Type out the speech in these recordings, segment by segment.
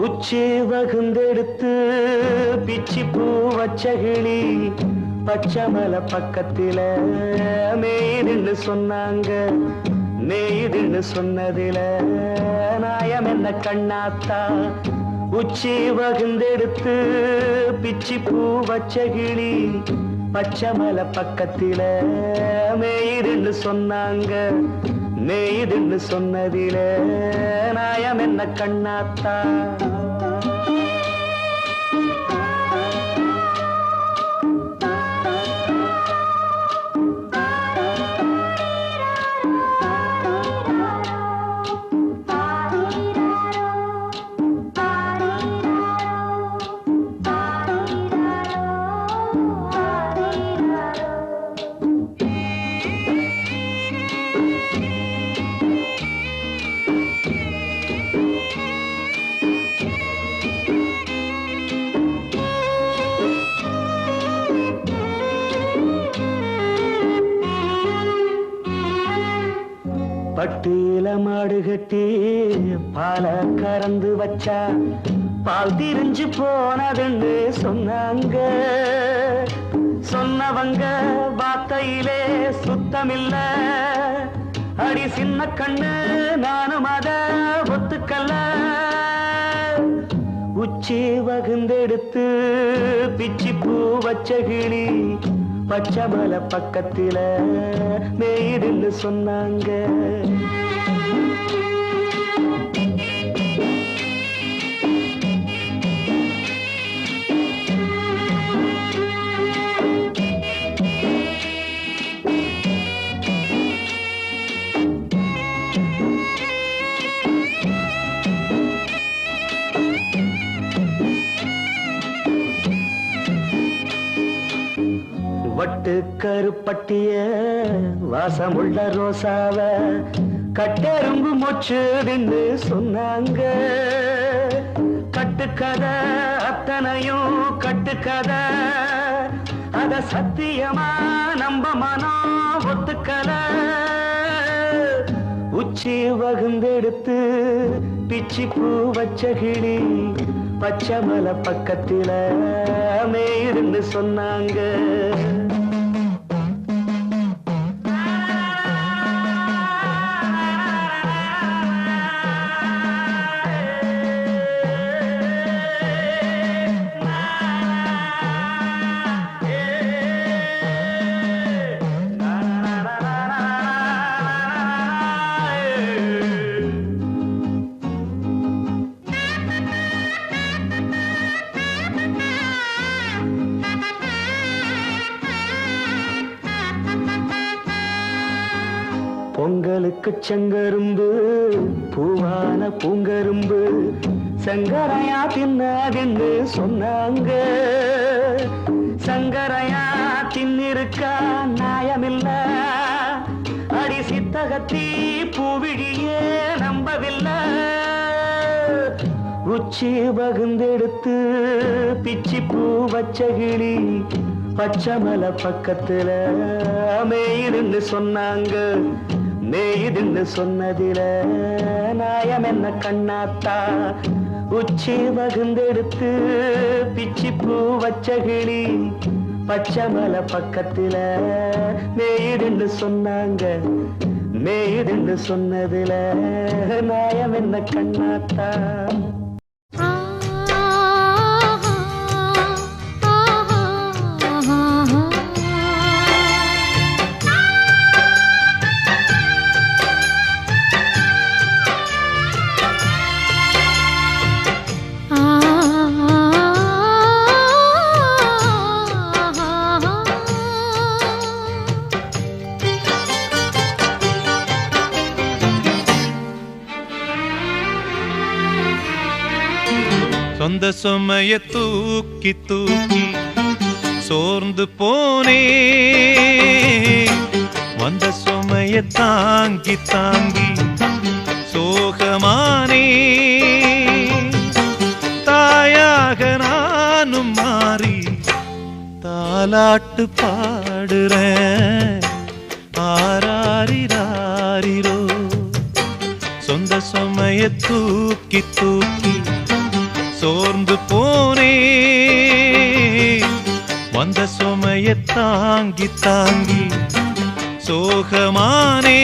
உச்சி வகுந்தெடுத்து பிச்சி பூ வச்ச கிளி பச்சமலை பக்கத்தில மேய்துன்னு சொன்னாங்க. மேய்துன்னு சொன்னதில நாயம் என்ன கண்ணாத்தா? உச்சி வகுந்தெடுத்து பிச்சி பூ வச்ச கிளி பச்சமலை பக்கத்தில மேய்துன்னு சொன்னாங்க. மேய்துன்னு சொன்னதில நாயம் என்ன கண்ணாத்தா? பட்டியில மாடு கட்டி பால கறந்து வச்சா பால் திரிஞ்சு போனதுன்னு சொன்னாங்க. சொன்னவங்க வார்த்தையிலே சுத்தமில்ல. அடி சின்ன கண்ணு நானும் அத ஒத்துக்கல்ல. உச்சி வகுந்தெடுத்து பிச்சி பூ வச்ச கிளி பச்சமலை பக்கத்தில மேய்துன்னு சொன்னாங்க. வட்டு கருப்பட்டிய வாசமுள்ள ரோசாவ கட்டெரும்பு மொச்சுதுன்னு சொன்னாங்க. கட்டுக்கதை அத்தனையும் கட்டுக்கதை. அத சத்தியமா நம்ப மனம் ஒத்துக்கல. உச்சி வகுந்தெடுத்து பிச்சி பூ வச்ச கிளி பச்சமலை பக்கத்தில மேய்துன்னு சொன்னாங்க. பொங்கலுக்கு செங்கரும்பு பூவான பூங்கரும்பு சங்கரையா தின்னாதுன்னு சொன்னாங்க. சங்கரையா தின்னிருக்கா நியாயமில்ல. அடி சித்தகத்தி பூவிழியே நம்பவில்லை. உச்சி வகுந்தெடுத்து பிச்சி பூ வச்ச கிளி பச்சமலை பக்கத்துல மேய்துன்னு சொன்னாங்க. மேய்துன்னு சொன்னதில நாயம் என்ன கண்ணாத்தா? உச்சி வகுந்தெடுத்து பிச்சி பூ வச்ச கிளி பச்சமலை பக்கத்தில மேய்துன்னு சொன்னாங்க. மேய்துன்னு சொன்னதில நாயம் என்ன கண்ணாத்தா? சொந்த சுமைய தூக்கி தூக்கி சோர்ந்து போனே. வந்த சுமைய தாங்கி தாங்கி சோகமானே. தாயாக நானும் மாறி தாலாட்டு பாடுறேன். ஆராரிராரிரோ சொந்த சுமைய தூக்கி தூக்கி சோர்ந்து போனே வந்த சுமைய தாங்கி தாங்கி சோகமானே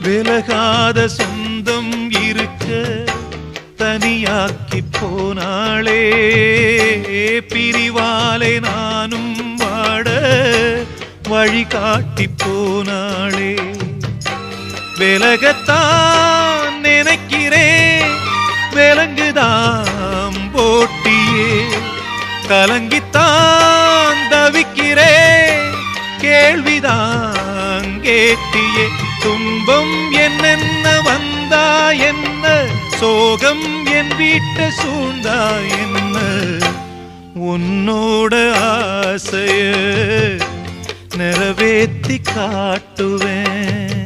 விலகாத சொந்தம் இருக்க தனியாக்கி போனாளே பிரிவாலே நானும் வாட வழிகாட்டி போனாளே விலகத்தான் நினைக்கிறேன் விலங்குதான் போட்டியே கலங்கித்தான் தவிக்கிறேன் கேள்விதான் கேட்டியே துன்பம் என்னென்ன வந்தா என்ன சோகம் என் வீட்டை சூழ்ந்தா என்ன உன்னோட ஆசைய நிறைவேத்தி காட்டுவேன்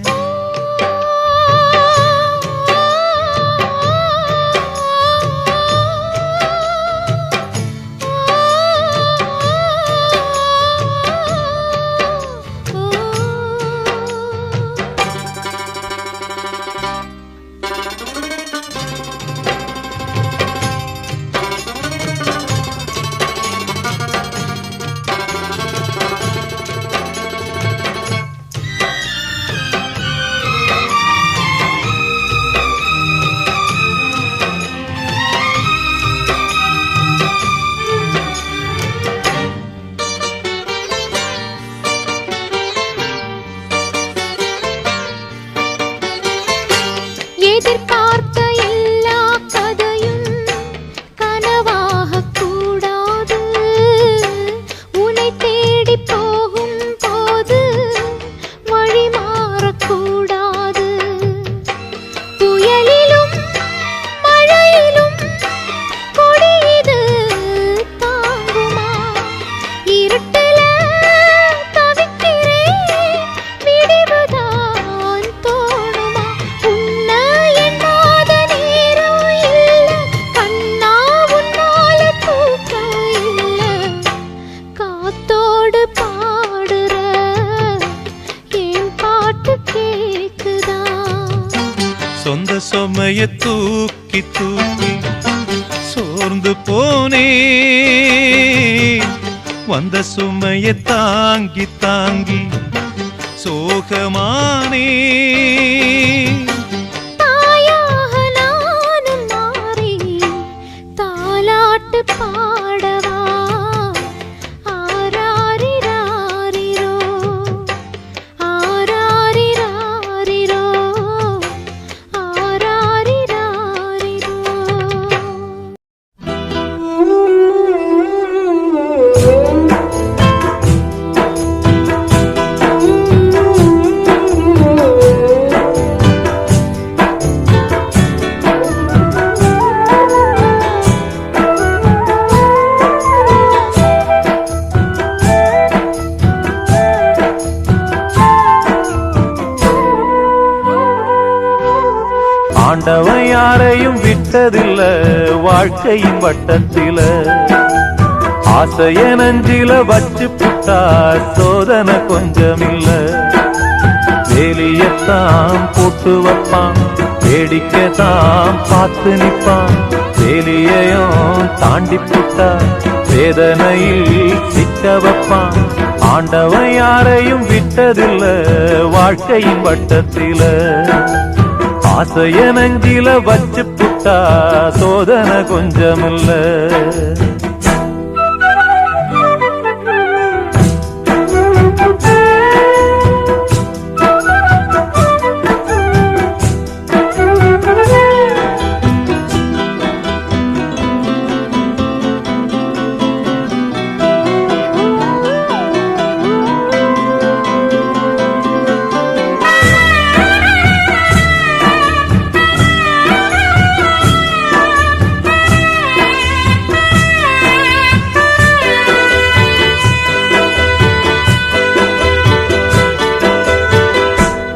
எதிர்பார்த்த எல்லா கதையும் கனவாக கூடாது உன்னை தேடி போகும் போது வழி மாறக்கூடாது புயலிலும் மழையிலும் கொடியது தாங்குமா இருட்டல தவிக்கிறேன் விடிவுதான் தோணுமா உன்னை எண்ணாத நேரம் இல்ல கண்ணா உன்னால தூக்கம் இல்ல காத்தோடு பாடுற என் பாட்டு கேக்குதா சொந்த சுமைய தூக்கி தூக்கி சோர்ந்து போனே வந்த சுமைய தாங்கி தாங்கி சோகமானே தாயாக நானும் மாறி தாலாட்டு பாடவா ஆராரிராரிரோ ஆராரிராரிரோ ஆராரிராரிரோ ஆண்டவன் யாரையும் விட்டதில்ல வாழ்க்கையின் வட்டத்தில ஆசைய நஞ்சில வச்சு புட்டா சோதனை கொஞ்சமில்ல வேலியத்தான் போட்டு வைப்பான் வேடிக்கைத்தான் பார்த்து நிற்பான் வேலியையும் தாண்டி புட்டா வேதனையில் சிக்க வைப்பான் ஆண்டவன் யாரையும் விட்டதில்ல வாழ்க்கையின் வட்டத்தில ஆசைய நஞ்சில வச்சு புட்டா சோதனை கொஞ்சமில்ல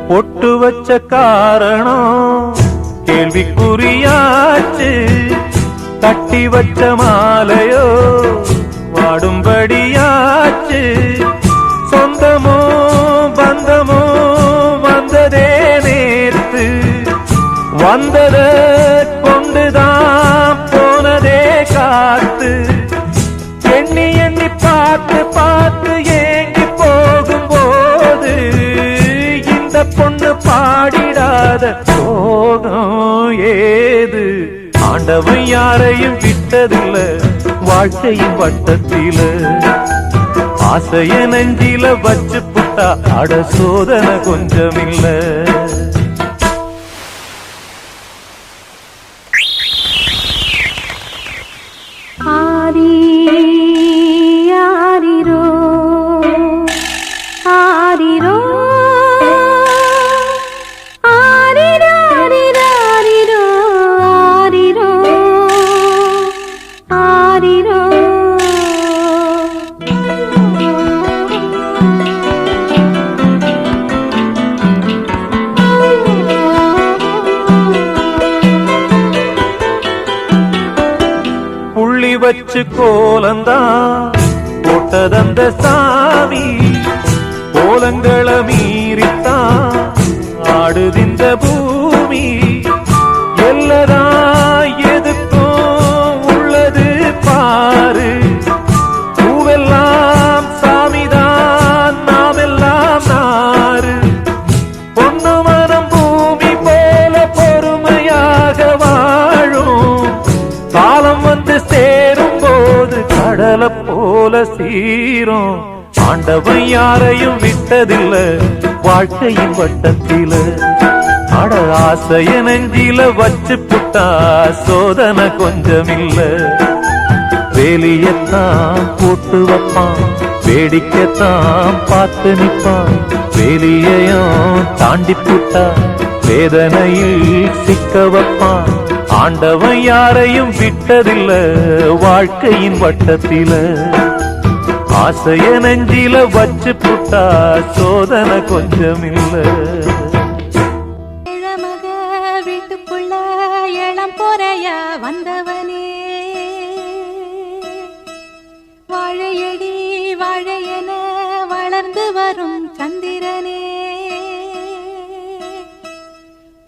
பொட்டு வச்ச காரணம் கேள்விக்குறியாச்சு. கட்டி வச்ச மாலையோ வாடும்படியாச்சு. சொந்தமோ பந்தமோ வந்ததே நேத்து, வந்தத கொண்டுதான் போனதே காத்து. எண்ணி எண்ணி பார்த்து பார்த்து ஏங்கி போகும்போது இந்த பொண்ணு பாடிடாத சோகம் ஏது? ஆண்டவன் யாரையும் விட்டதில்ல வாழ்க்கையின் வட்டத்தில. ஆசைய நெஞ்சில வச்சு புட்டா அட சோதனை கொஞ்சமில்ல. ஆரிரோ ஆரிரோ ஆரிராரிராரிரோ ஆரிரோ ஆரிரோ. புள்ளி வச்சு கோலந்தான் போட்டதந்த சாமி, கோலங்களை மீறித்தான் ஆடுதிந்த பூமி. எல்லதா எதுக்கும் உள்ளது பாரு, பூவெல்லாம் சாமிதான் நாமெல்லாம் நாறு. பொண்ணு மனம் பூமி போல பொறுமையாக வாழும், காலம் வந்து சேரும் போது கடலை போல சீரும். ஆண்டவன் யாரையும் விட்டதில்ல வாழ்க்கையின் வட்டத்தில. அட ஆசைய நெஞ்சில வச்சு புட்டா சோதனை கொஞ்சமில்ல. வேலியத்தான் போட்டு வைப்பான், வேடிக்கைத்தான் பார்த்து நிற்பான். வேலியையும் தாண்டி புட்டா வேதனையில் சிக்க வைப்பான். ஆண்டவன் யாரையும் விட்டதில்ல வாழ்க்கையின் வட்டத்தில. ஆசைய நெஞ்சில வச்சு புட்டா சோதனை கொஞ்சமில்ல. இளமக வீட்டுக்குள்ள இளம் பொறையா வந்தவனே, வாழையடி வாழையென வளர்ந்து வரும் சந்திரனே.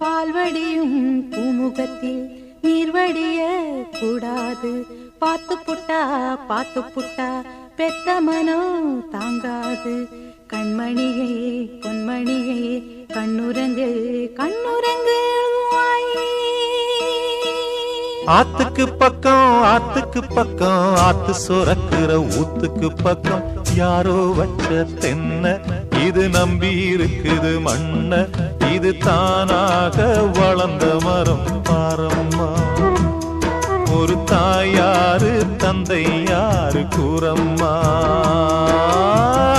பால்வடியும் பூமுகத்தில் நீர்வடிய கூடாது, பார்த்து புட்டா பெத்த மனோ தாங்காது. கண்மணியே பொன்மணியே கண்ணுரங்கு கண்ணுரங்கு ஆத்துக்கு பக்கம் ஆத்து சுரக்கிற ஊத்துக்கு பக்கம் யாரோ வச்ச தென்ன இது நம்பி இருக்குது மண்ண. இது தானாக வளர்ந்த மரம் பாரம்மா. ஒரு தாயாரு தந்தை யாரு கூறம்மா.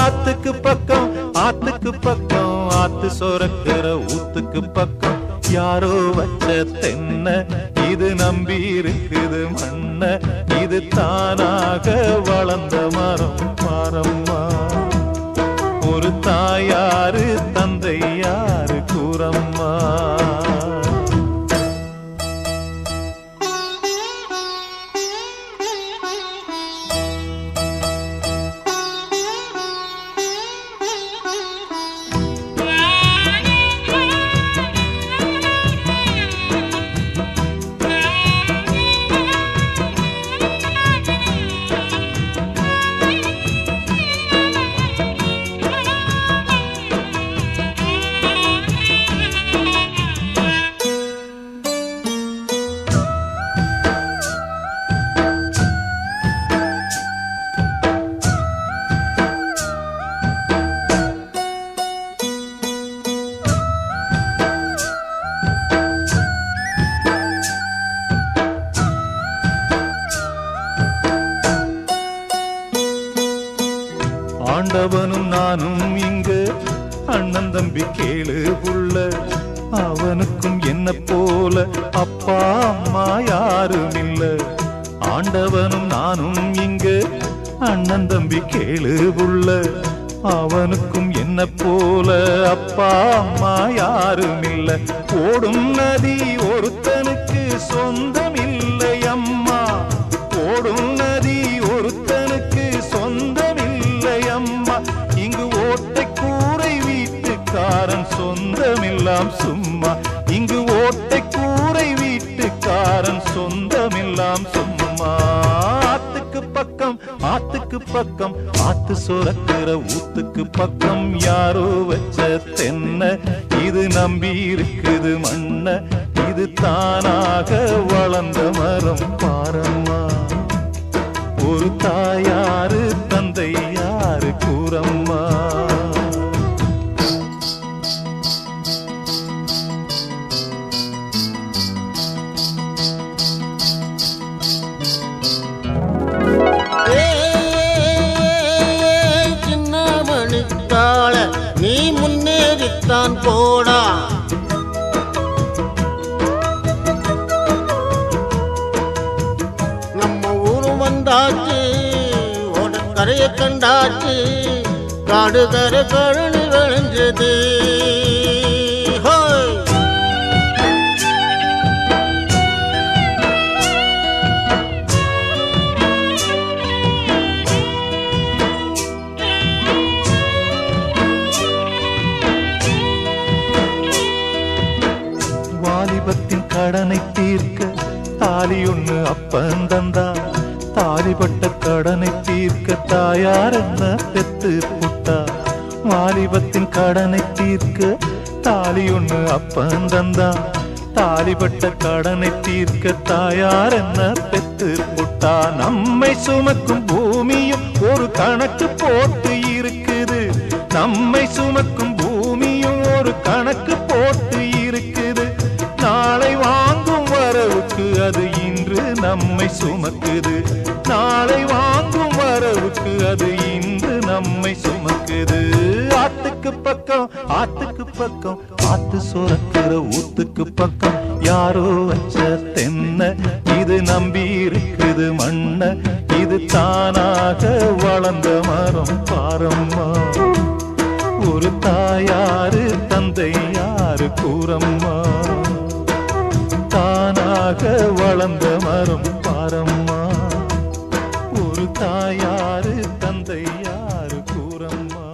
ஆத்துக்கு பக்கம் ஆத்து சொரக்கிற ஊத்துக்கு பக்கம் யாரோ வச்ச தென்ன இது நம்பி இருக்குது மண்ண. இது தானாக வளர்ந்த மரம் பாரம்மா. ஒரு தாயாரு தந்தை யாரு கூறம்மா. ஆண்டவனும் நானும் இங்கு அண்ணன் தம்பி கேளு புள்ள. அவனுக்கும் என்ன போல அப்பா அம்மா யாரும் இல்ல. ஆண்டவனும் நானும் இங்கு அண்ணன் தம்பி கேளு புள்ள. அவனுக்கும் என்ன போல அப்பா அம்மா யாரும் இல்ல. ஓடும் நதி ஒருத்தனுக்கு சொந்தம் இல்லை அம்மா, ஓடும் நதி ஒருத்தனுக்கு சொந்தம் இல்லை அம்மா. இங்கு ஓட்டை கூரை வீட்டுக்காரன் சொந்தமெல்லாம் சும்மா, இங்கு ஓட்டை கூரை வீட்டுக்காரன் சொந்தமெல்லாம் சும்மா. ஆத்துக்கு பக்கம் ஆத்து சுரக்கிற ஊத்துக்கு பக்கம் யாரோ வச்ச தென்ன, இது நம்பி இருக்குது மண்ண, இது தானாக வளர்ந்த மரம் பாரம்மா. ஒரு தாயாரு தந்தை யாரு கூறம்மா. நீ முன்னேறித்தான் போடா, நம்ம ஊரு வந்தாச்சு, ஓடக்கரையை கண்டாச்சு, காடு கரை கழனி விளைஞ்சது. வாலிபத்தின் கடனை தீர்க்க தாலி ஒண்ணு அப்பன் தந்தா, தாலிப்பட்ட கடனை தீர்க்க தாயார் என்ன பெத்து புட்டா. வாலிபத்தின் கடனை தீர்க்க தாலி ஒண்ணு அப்பன் தந்தா, தாலிப்பட்ட கடனை தீர்க்க தாயார் என்ன பெத்து புட்டா. நம்மை சுமக்கும் பூமியும் ஒரு கணக்கு போட்டு இருக்குது, நம்மை சுமக்கும் பூமியும் ஒரு கணக்கு போட்டு இருக்குது. நாளை வாங்கும் வரவுக்கு அது இன்று நம்மை சுமக்குது, நாளை வாங்கும் வரவுக்கு அது இன்று நம்மை சுமக்குது. ஆத்துக்கு பக்கம் ஆத்து சுரக்கிற ஊத்துக்கு பக்கம் யாரோ வச்ச தென்ன, இது நம்பி இருக்குது மண்ண, இது தானாக வளர்ந்த மரம் பாரம்மா. ஒரு தாயாரு தந்தை யாரு கூறம்மா, தானாக வளர்ந்த மரம் பாரம்மா. ஒரு தாயாரு தந்தை யாரு கூறம்மா.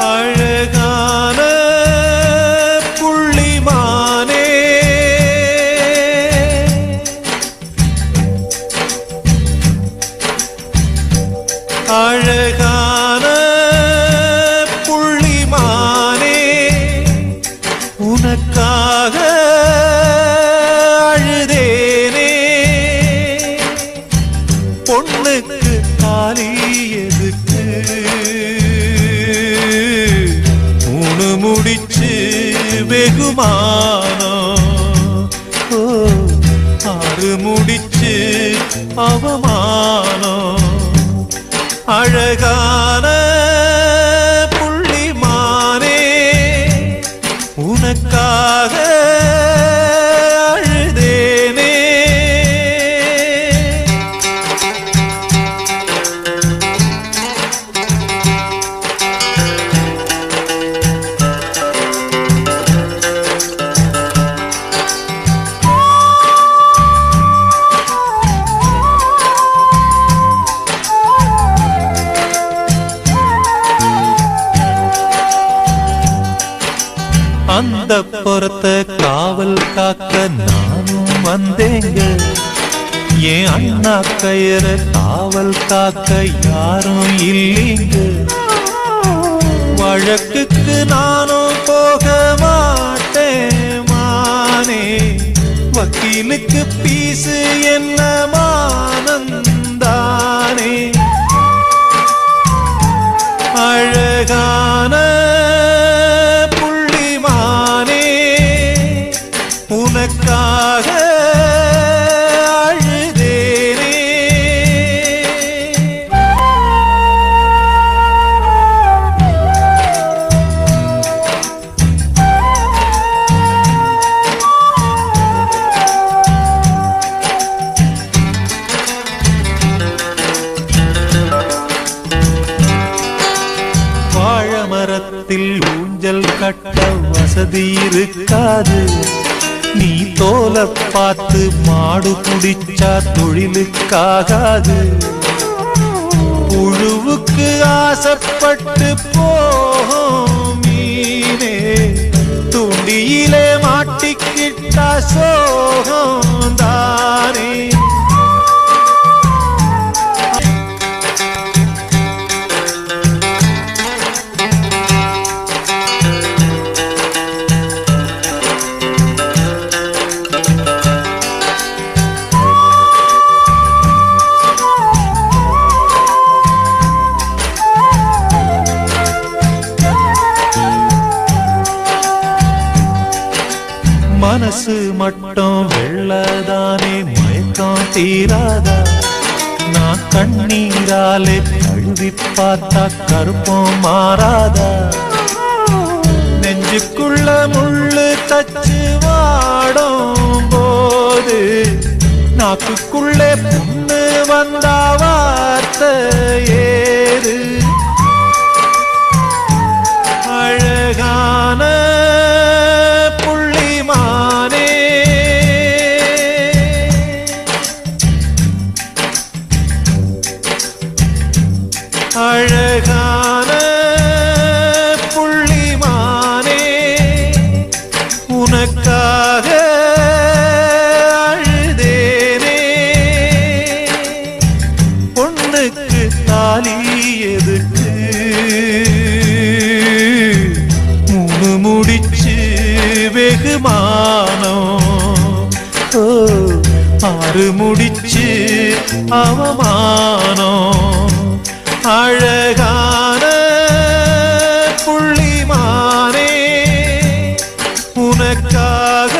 அழகான புள்ளிமானே, அழகான புள்ளிமானே, உனக்காக அழுதேனே. பொண்ணுக்கு தாலி எதுக்கு, மூணு முடிச்சு வெகுமானம், ஆறு முடிச்சு அவமானம். அழகான புள்ளிமானே, உனக்காக அழுதேனே. அந்த புறத்த காவல் காக்க நானும் வந்தேங்க, என் அண்ணா கயிற காவல் காக்க யாரும் இல்லைங்க. வழக்குக்கு நானும் போக மாட்டேன் மானே, வக்கீலுக்கு பீசு என்ன மானந்தானே. அழகான உனக்காக அழுதேனே. தகுதி இருக்காது. நீ தோல பார்த்து மாடு குடிச்சா தொழிலுக்காகாது. புழுவுக்கு ஆசைப்பட்டு போகும் மீனே தூண்டியிலே மாட்டிக்கிட்டா சோகம் தானே. மனசு மட்டும் வெள்ளதானே மயக்கம் தீராதா. நான் கண்ணீராலே கழுவி பார்த்தா கருப்பம் மாறாதா. நெஞ்சுக்குள்ள முள்ளு தச்சு வாடும் போது நாக்குக்குள்ளே புண்ணு வந்தா வார்த்தை ஏது. அழகான அழகான புள்ளிமானே உனக்காக அழுதேனே. பொண்ணுக்கு தாலி எதுக்கு மூணு முடிச்சு வெகுமானம். ஆறு முடிச்சு அவமானம். அழகான புள்ளிமானே உனக்காக